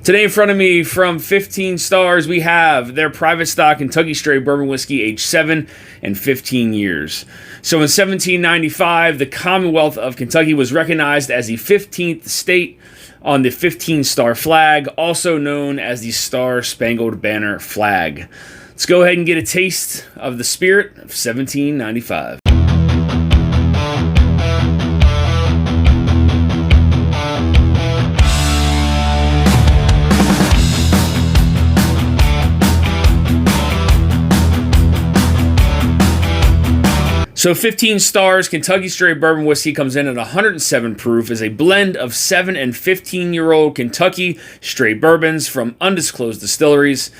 Today in front of me from 15 Stars, we have their private stock Kentucky Straight Bourbon Whiskey aged 7 and 15 years. So in 1795, the Commonwealth of Kentucky was recognized as the 15th state on the 15-star flag, also known as the Star-Spangled Banner flag. Let's go ahead and get a taste of the spirit of 1795. So 15 Stars Kentucky Straight Bourbon Whiskey comes in at 107 proof, is a blend of 7 and 15-year-old Kentucky Straight Bourbons from undisclosed distilleries.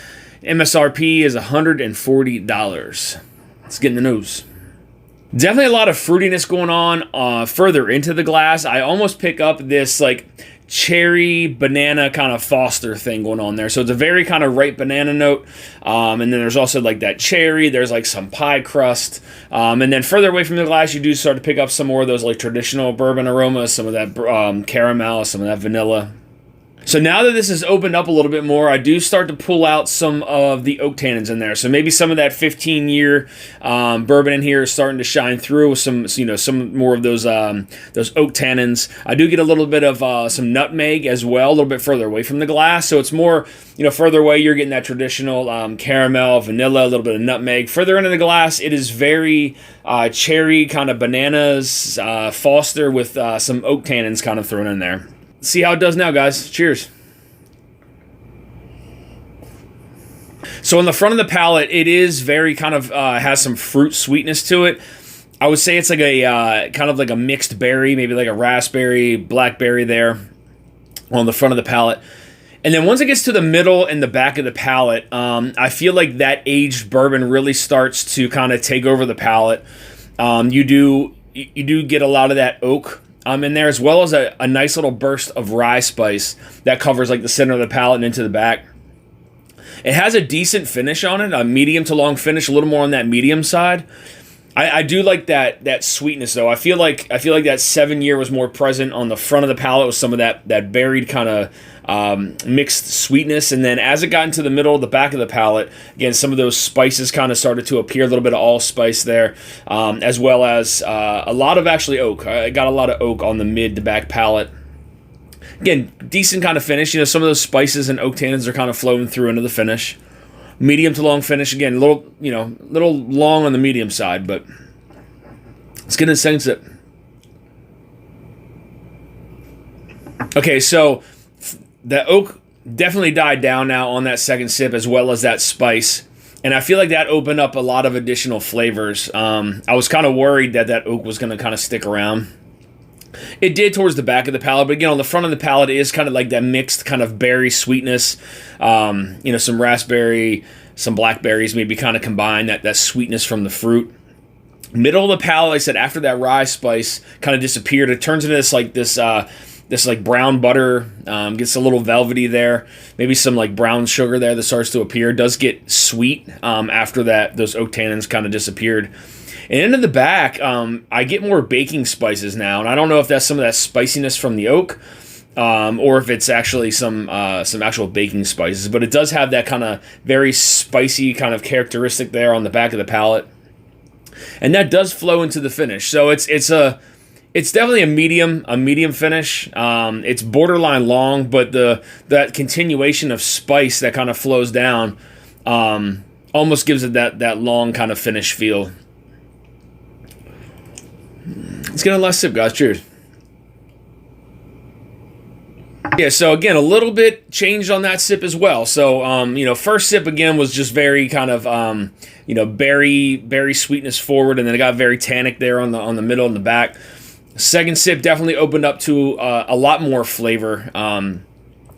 MSRP is $140. Let's get in the nose. Definitely a lot of fruitiness going on further into the glass. I almost pick up this like cherry banana kind of Foster thing going on there. So it's a very kind of ripe banana note. And then there's also like that cherry. There's like some pie crust. And then further away from the glass, you do start to pick up some more of those like traditional bourbon aromas, some of that caramel, some of that vanilla. So now that this has opened up a little bit more, I do start to pull out some of the oak tannins in there. So maybe some of that 15-year bourbon in here is starting to shine through with some more of those oak tannins. I do get a little bit of some nutmeg as well, a little bit further away from the glass. So it's more, further away, you're getting that traditional caramel, vanilla, a little bit of nutmeg. Further into the glass, it is very cherry, kind of bananas, Foster with some oak tannins kind of thrown in there. See how it does now, guys. Cheers. So on the front of the palate, it is very kind of has some fruit sweetness to it. I would say it's like a kind of like a mixed berry, maybe like a raspberry, blackberry there on the front of the palate. And then once it gets to the middle and the back of the palate, I feel like that aged bourbon really starts to kind of take over the palate. You do get a lot of that oak in there, as well as a nice little burst of rye spice that covers like the center of the palate and into the back. It has a decent finish on it, a medium to long finish, a little more on that medium side. I do like that sweetness though. I feel like that 7-year was more present on the front of the palate with some of that berried kind of mixed sweetness, and then as it got into the middle of the back of the palate, again, some of those spices kind of started to appear, a little bit of allspice there, as well as a lot of actually oak. I got a lot of oak on the mid to back palate. Again, decent kind of finish. Some of those spices and oak tannins are kind of flowing through into the finish. Medium to long finish. Again, a little long on the medium side, but let's get in the second sip. Okay, so the oak definitely died down now on that second sip, as well as that spice. And I feel like that opened up a lot of additional flavors. I was kind of worried that oak was going to kind of stick around. It did towards the back of the palate, but again, on the front of the palate, it is kind of like that mixed kind of berry sweetness. Some raspberry, some blackberries maybe kind of combined, that sweetness from the fruit. Middle of the palate, like I said, after that rye spice kind of disappeared, it turns into this brown butter, gets a little velvety there. Maybe some like brown sugar there that starts to appear. It does get sweet after those oak tannins kind of disappeared. And into the back, I get more baking spices now, and I don't know if that's some of that spiciness from the oak, or if it's actually some actual baking spices. But it does have that kind of very spicy kind of characteristic there on the back of the palate, and that does flow into the finish. So it's definitely a medium finish. It's borderline long, but that continuation of spice that kind of flows down almost gives it that long kind of finish feel. Let's get a last sip, guys. Cheers. Yeah, so again, a little bit changed on that sip as well. So, first sip again was just very kind of, berry sweetness forward, and then it got very tannic there on the middle and the back. Second sip definitely opened up to a lot more flavor.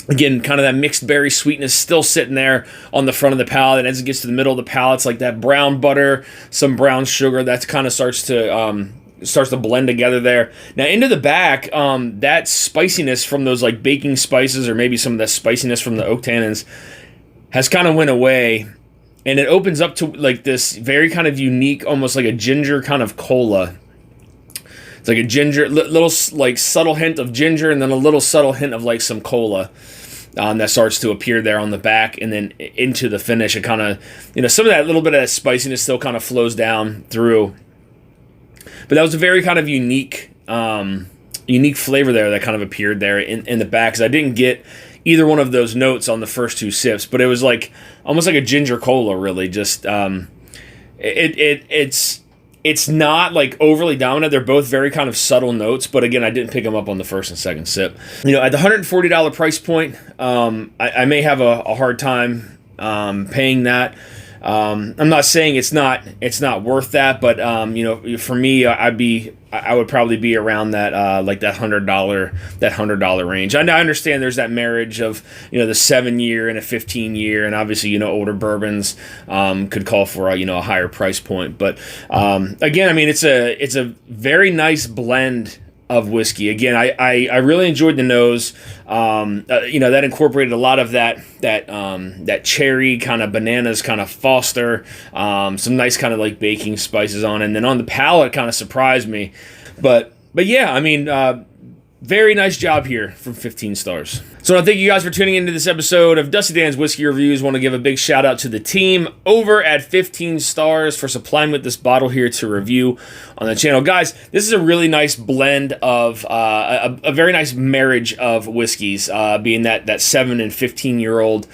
Again, kind of that mixed berry sweetness still sitting there on the front of the palate, and as it gets to the middle of the palate, it's like that brown butter, some brown sugar that kind of starts to blend together there. Now into the back, that spiciness from those like baking spices, or maybe some of that spiciness from the oak tannins, has kind of went away, and it opens up to like this very kind of unique, almost like a ginger kind of cola. It's like a ginger, little like subtle hint of ginger, and then a little subtle hint of like some cola. that starts to appear there on the back, and then into the finish. It kind of, some of that little bit of that spiciness still kind of flows down through. But that was a very kind of unique flavor there that kind of appeared there in the back, because I didn't get either one of those notes on the first two sips, but it was like almost like a ginger cola, really. Just it's not like overly dominant. They're both very kind of subtle notes, but again, I didn't pick them up on the first and second sip. At the $140 price point, I may have a hard time paying that. I'm not saying it's not worth that, but for me, I would probably be around that like that $100 range. I understand there's that marriage of the 7-year and a 15-year, and obviously older bourbons could call for a higher price point. But again, I mean it's a very nice blend of whiskey. Again, I really enjoyed the nose. That incorporated a lot of that cherry kind of bananas kind of Foster, some nice kind of like baking spices on it. And then on the palate, kind of surprised me. But yeah, I mean, very nice job here from 15 Stars. So I want to thank you guys for tuning into this episode of Dusty Dan's Whiskey Reviews. Want to give a big shout out to the team over at 15 Stars for supplying with this bottle here to review on the channel. Guys, this is a really nice blend of, a very nice marriage of whiskeys, being that 7 and 15-year-old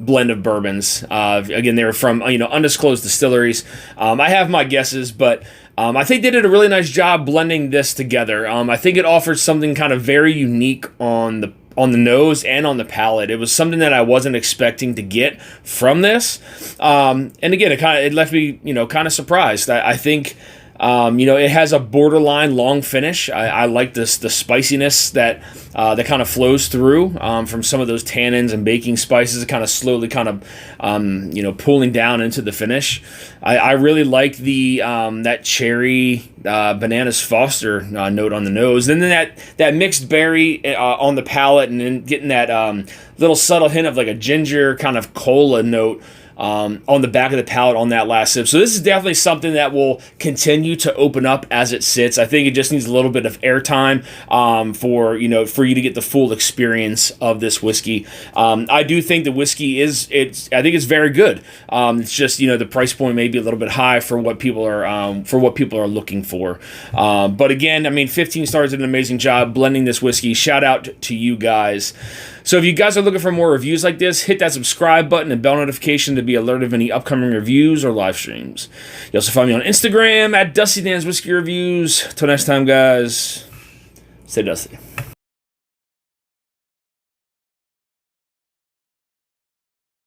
blend of bourbons. Again, they were from undisclosed distilleries. I have my guesses, but I think they did a really nice job blending this together. I think it offered something kind of very unique on the nose and on the palate. It was something that I wasn't expecting to get from this. And again, it left me kind of surprised. I think it has a borderline long finish. I like the spiciness that kind of flows through from some of those tannins and baking spices, kind of slowly kind of pulling down into the finish. I really like the that cherry bananas Foster note on the nose, and then that mixed berry on the palate, and then getting that little subtle hint of like a ginger kind of cola note on the back of the palate on that last sip. So this is definitely something that will continue to open up as it sits. I think it just needs a little bit of airtime for you to get the full experience of this whiskey. I do think the whiskey I think it's very good. It's just the price point may be a little bit high for what people are looking for. But again, I mean, 15 Stars did an amazing job blending this whiskey. Shout out to you guys. So if you guys are looking for more reviews like this, hit that subscribe button and bell notification to be alerted of any upcoming reviews or live streams. You also find me on Instagram at Dusty Dan's Whiskey Reviews. Till next time, guys, stay dusty.